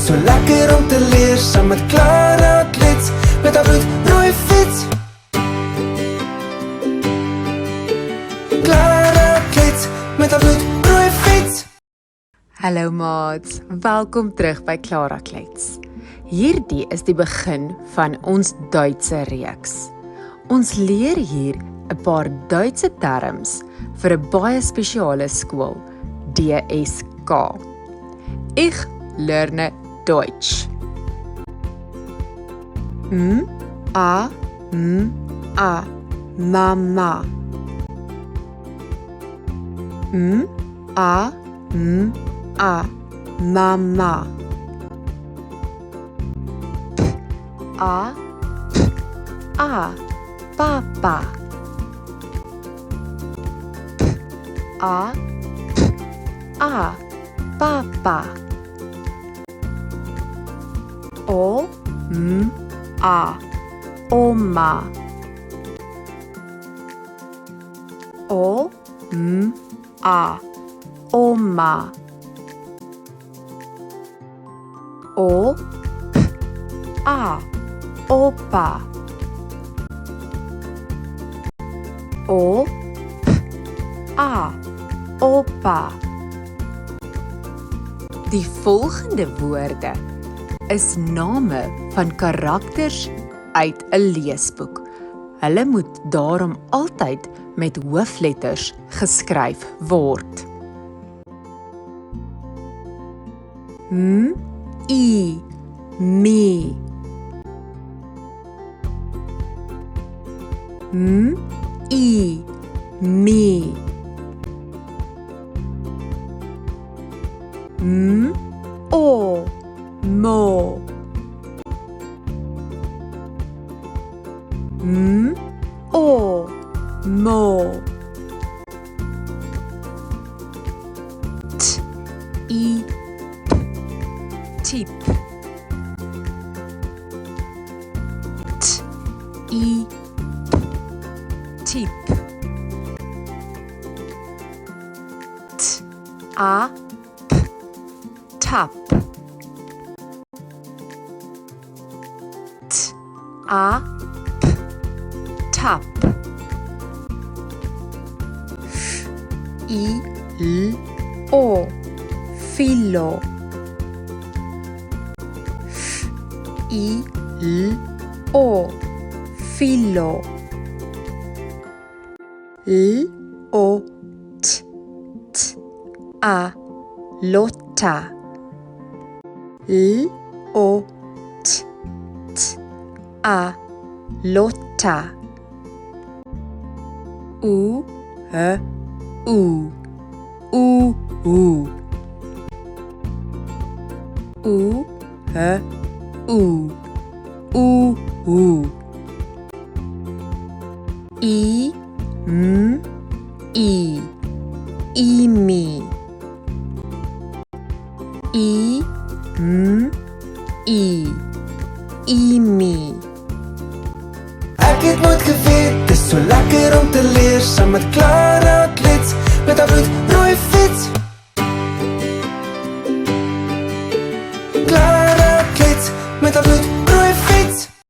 is so lekker om te leer saam met Clara Klets met haar bloedrooi fiets. Clara Klets met haar bloedrooi fiets. Hallo maats, welkom terug by Clara Klets. Hierdie is die begin van ons Duitse reeks. Ons leer hier 'n paar Duitse terms vir 'n baie spesiale skool, DSK. Ich lerne Deutsch. A, Mama. A, Mama. Papa. Papa. Oma. Oma. Opa. Opa. Die volgende woorde is name van karakters uit 'n leesboek. Hulle moet daarom altyd met hoofletters geskryf word. Me. Me. Mo. Mo. Tip. Tip. Tap. Tap. Filo. Filo. Lotta. Lotta. Imi. Imi. Ek het nooit geweet, dis so lekker om te leer saam met Clara Klets met haar bloed